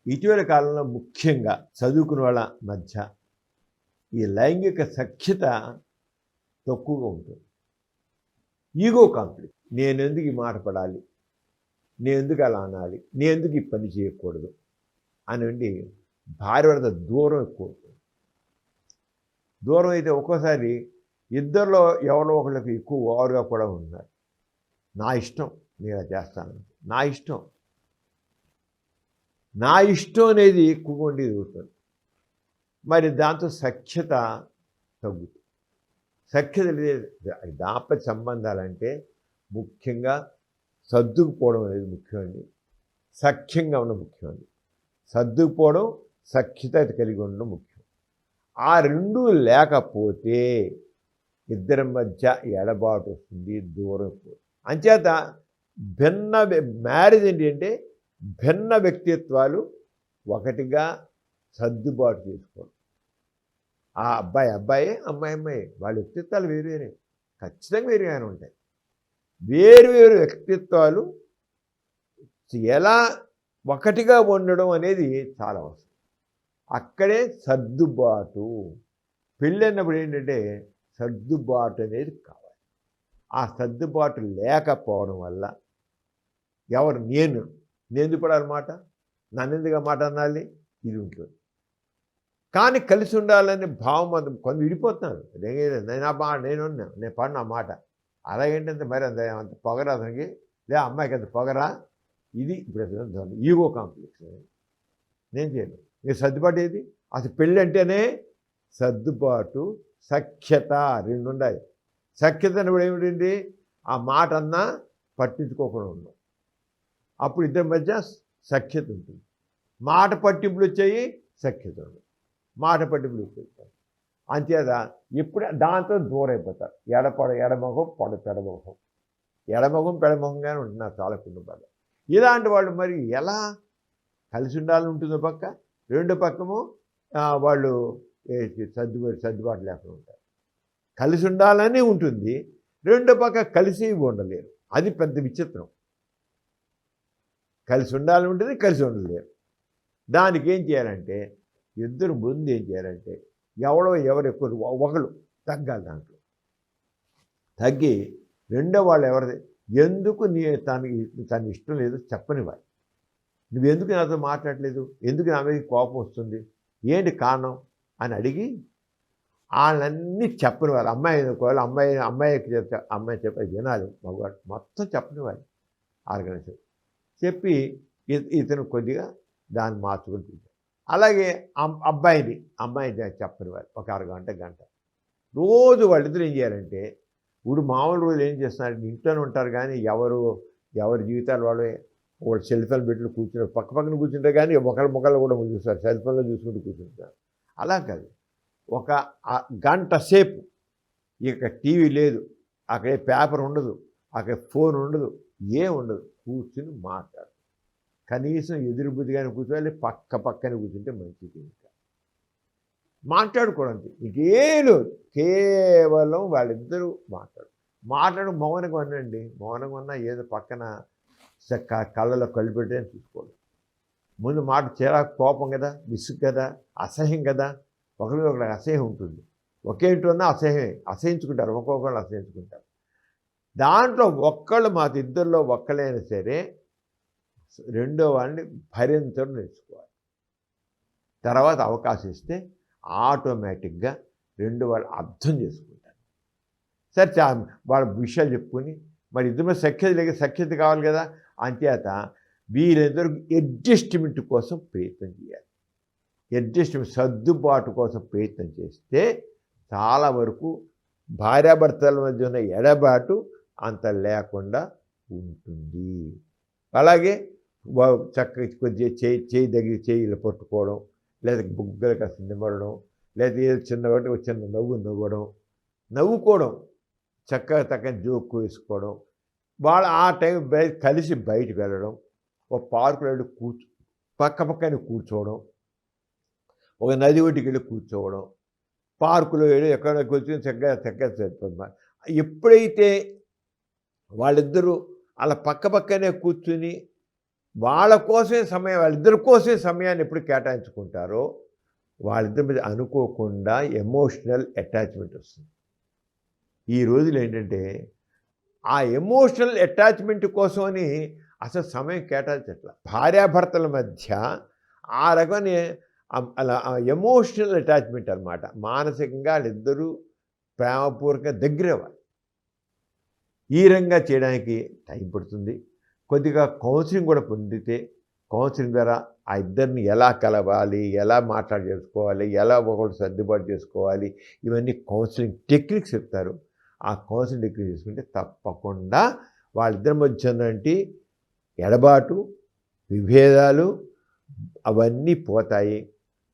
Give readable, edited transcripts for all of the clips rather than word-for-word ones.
ఇటీవల కాలంలో ముఖ్యంగా చదువుకున్న వాళ్ళ మధ్య ఈ లైంగిక సఖ్యత తక్కువగా ఉంటుంది. Ego conflict. నేనెందుకు ఈ మాట పడాలి, నేనెందుకు అలా అనాలి, నేనెందుకు ఈ పని చేయకూడదు అని భార్య భర్త దూరం ఎక్కువ అవుతుంది. దూరం అయితే ఒక్కోసారి ఇద్దరిలో ఎవరో ఒకళ్ళకి ఎక్కువ ఓవర్గా కూడా ఉన్నారు. నా ఇష్టం, నేను అది చేస్తాను, నా ఇష్టం అనేది ఎక్కువగా ఉండేది అవుతుంది. మరి దాంతో సఖ్యత తగ్గుతుంది. సఖ్యత లేదు. దాంపత్య సంబంధాలంటే ముఖ్యంగా సర్దుకుపోవడం అనేది ముఖ్యమండి. సఖ్యంగా ఉండడం ముఖ్యమండి. సర్దుకుపోవడం, సఖ్యత కలిగి ఉండడం ముఖ్యం. ఆ రెండూ లేకపోతే ఇద్దరి మధ్య ఎడబాటు వస్తుంది, దూరం పోతుంది. అంచేత మ్యారేజ్ ఏంటంటే భిన్న వ్యక్తిత్వాలు ఒకటిగా సర్దుబాటు చేసుకోవడం. ఆ అబ్బాయి అమ్మాయి వాళ్ళ వ్యక్తిత్వాలు వేరే ఖచ్చితంగా వేరుగానే ఉంటాయి. వేరు వ్యక్తిత్వాలు ఎలా ఒకటిగా ఉండడం అనేది చాలా అవసరం. అక్కడే సర్దుబాటు. పెళ్ళి అన్నప్పుడు ఏంటంటే సర్దుబాటు అనేది కావాలి. ఆ సర్దుబాటు లేకపోవడం వల్ల ఎవరు నేను ఎందుకు పడాలన్నమాట, నన్ను ఎందుకు మాట అనాలి, ఇది ఉంటుంది. కానీ కలిసి ఉండాలనే భావం కొంత విడిపోతున్నారు. నేను పడిన మాట అలాగేంటంటే మరి అంత పొగరా అతనికి, లే అమ్మాయికి అంత పొగరా, ఇది ఇప్పుడు ఈగో కాంప్లెక్స్. నేను చేయను. మీరు సర్దుబాటు ఏది? అసలు పెళ్ళి అంటేనే సర్దుబాటు, సఖ్యత రెండు ఉండాలి. సఖ్యత కూడా ఏమిటండి, ఆ మాట అన్నా పట్టించుకోకుండా ఉన్నాం, అప్పుడు ఇద్దరి మధ్య సఖ్యత ఉంటుంది. మాట పట్టింపులు వచ్చాయి, సఖ్యత ఉండదు. మాట పట్టింపులు వచ్చేస్తారు. అంచేత ఎప్పుడు దాంతో దూరం అయిపోతారు. ఎడమొహం పెడమొహం, ఎడమొహం పెడమొహంగానే ఉంటున్నారు చాలా కుటుంబాలు. ఇలాంటి వాళ్ళు మరి ఎలా కలిసి ఉండాలని ఉంటుందో పక్క, రెండు పక్కము వాళ్ళు సర్దుబాటు లేకుండా ఉంటారు. కలిసి ఉండాలని ఉంటుంది, రెండో పక్క కలిసి ఉండలేరు. అది పెద్ద విచిత్రం. కలిసి ఉండాలని ఉంటుంది, కలిసి ఉండలేరు. దానికి ఏం చేయాలంటే ఇద్దరు ముందు ఏం చేయాలంటే ఎవరు ఎక్కువ ఒకళ్ళు తగ్గాలి. దాంట్లో తగ్గి రెండో వాళ్ళు ఎవరిది ఎందుకు తన ఇష్టం లేదు చెప్పనివ్వాలి. నువ్వెందుకు నాతో మాట్లాడలేదు, ఎందుకు నా మీద కోపం వస్తుంది, ఏంటి కారణం అని అడిగి వాళ్ళన్నీ చెప్పనివ్వాలి. అమ్మాయికి చెప్తే అమ్మాయి చెప్పేది వినాలి. మగవాడు మొత్తం చెప్పనివ్వాలి. ఆర్గనైజేషన్ చెప్పి ఇతను కొద్దిగా దాన్ని మార్చుకుని తీశారు. అలాగే అమ్మాయి చెప్పనివ్వాలి. ఒక అరగంట గంట రోజు వాళ్ళిద్దరు ఏం చేయాలంటే, ఇప్పుడు మామూలు రోజులు ఏం చేస్తున్నారు, ఇంట్లోనే ఉంటారు కానీ ఎవరి జీవితాలు వాళ్ళు సెల్ ఫోన్ పెట్టి కూర్చున్నారు. పక్కన కూర్చుంటారు కానీ మొక్కలు కూడా చూస్తారు, సెల్ ఫోన్లో చూసుకుంటూ కూర్చుంటారు. అలా కాదు, ఒక గంట సేపు ఇక టీవీ లేదు, అక్కడే పేపర్ ఉండదు, అక్కడ ఫోన్ ఉండదు, ఉండదు, కూర్చుని మాట్లాడు. కనీసం ఎదురు బుద్ధిగానే కూర్చోవాలి, పక్కన కూర్చుంటే మంచిది. ఇంకా మాట్లాడుకోవడం ఇంకేం కేవలం వాళ్ళిద్దరూ మౌనంగా ఉండండి. మౌనంగా ఉన్నా ఏదో పక్కన కళ్ళలో కళ్ళు పెట్టే చూసుకోండి. ముందు మాట చిరాకు, కోపం కదా, విసుగు కదా, అసహ్యం కదా, ఒకరికి అసహ్యం ఉంటుంది. ఒకేంటున్నా అసహించుకుంటారు, ఒక్కొక్కళ్ళు అసహించుకుంటారు. దాంట్లో ఇద్దరిలో ఒక్కలైనా సరే రెండో వాళ్ళని భరించడం నేర్చుకోవాలి. తర్వాత అవకాశం ఇస్తే ఆటోమేటిక్గా రెండు వాళ్ళు అర్థం చేసుకుంటారు. సరే వాళ్ళ విషయాలు చెప్పుకొని మరి ఇద్దరు సఖ్యత కావాలి కదా. అంచేత వీరిద్దరు అడ్జస్ట్మెంట్ కోసం ప్రయత్నం చేయాలి. సర్దుబాటు కోసం ప్రయత్నం చేస్తే చాలా వరకు భార్యాభర్తల మధ్య ఉన్న ఎడబాటు అంత లేకుండా ఉంటుంది. అలాగే చక్కగా కొద్దిగా చేయిలు పట్టుకోవడం, లేదా బుగ్గలు కాస్త నిమ్మడడం, లేదా ఏదో చిన్న నవ్వుకోవడం, చక్కగా జోక్కు వేసుకోవడం, వాళ్ళు ఆ టైం కలిసి బయటకు వెళ్ళడం, ఒక పార్కులో వెళ్ళి పక్కనే కూర్చోవడం, ఒక నది ఒడ్డుకి వెళ్ళి కూర్చోవడం, పార్కులో వెళ్ళి ఎక్కడ కూర్చొని చక్కగా సరిపోతుంది. ఎప్పుడైతే వాళ్ళిద్దరూ అలా పక్కనే కూర్చుని వాళ్ళ కోసమే సమయం, వాళ్ళిద్దరి కోసమే సమయాన్ని ఎప్పుడు కేటాయించుకుంటారో వాళ్ళిద్దరి మీద అనుకోకుండా ఎమోషనల్ అటాచ్మెంట్ వస్తుంది. ఈ రోజులు ఏంటంటే ఆ ఎమోషనల్ అటాచ్మెంట్ కోసమని అసలు సమయం కేటాయించట్ల. భార్యాభర్తల మధ్య ఆ రకమైన అలా ఎమోషనల్ అటాచ్మెంట్ అనమాట. మానసికంగా వాళ్ళిద్దరూ ప్రేమపూర్వకంగా దగ్గరవ్వాలి. ఈ రకంగా చేయడానికి టైం పడుతుంది. కొద్దిగా కౌన్సిలింగ్ కూడా పొందితే కౌన్సిలింగ్ ద్వారా ఆ ఇద్దరిని ఎలా కలవాలి, ఎలా మాట్లాడి చేసుకోవాలి, ఎలా ఒకటి సర్దుబాటు చేసుకోవాలి, ఇవన్నీ కౌన్సిలింగ్ టెక్నిక్స్ చెప్తారు. ఆ కౌన్సిలింగ్ టెక్నిక్ చేసుకుంటే తప్పకుండా వాళ్ళిద్దరి మధ్య ఉన్నటువంటి ఎడబాటు, విభేదాలు అవన్నీ పోతాయి.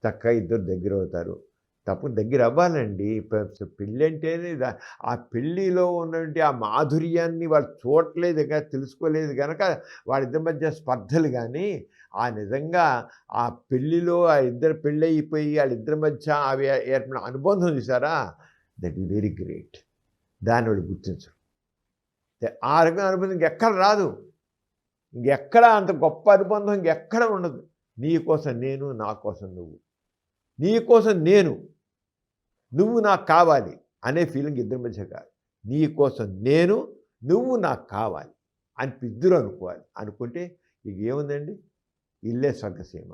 చక్కగా ఇద్దరు దగ్గర అవుతారు. తప్పకుండా దగ్గర అవ్వాలండి. పెళ్ళి అంటేనే ఆ పెళ్ళిలో ఉన్నటువంటి ఆ మాధుర్యాన్ని వాళ్ళు చూడట్లేదు తెలుసుకోలేదు కనుక వాళ్ళిద్దరి మధ్య స్పర్ధలు. కానీ ఆ నిజంగా ఆ పెళ్ళిలో ఆ ఇద్దరు పెళ్ళి అయిపోయి వాళ్ళిద్దరి మధ్య అవి ఏర్పడిన అనుబంధం చూసారా, దట్ ఈస్ వెరీ గ్రేట్. దాన్ని వాళ్ళు గుర్తించరు. ఆ రకమైన అనుబంధం ఇంకెక్కడ రాదు. ఇంకెక్కడ అంత గొప్ప అనుబంధం ఇంకెక్కడ ఉండదు. నీ కోసం నేను, నా కోసం నువ్వు, నీ కోసం నేను, నువ్వు నాకు కావాలి అనే ఫీలింగ్ ఇద్దరి మధ్య కాదు. నీ కోసం నేను, నువ్వు నాకు కావాలి అని ఇద్దరు అనుకోవాలి. అనుకుంటే ఇక ఏముందండి, ఇల్లే స్వర్గసీమ.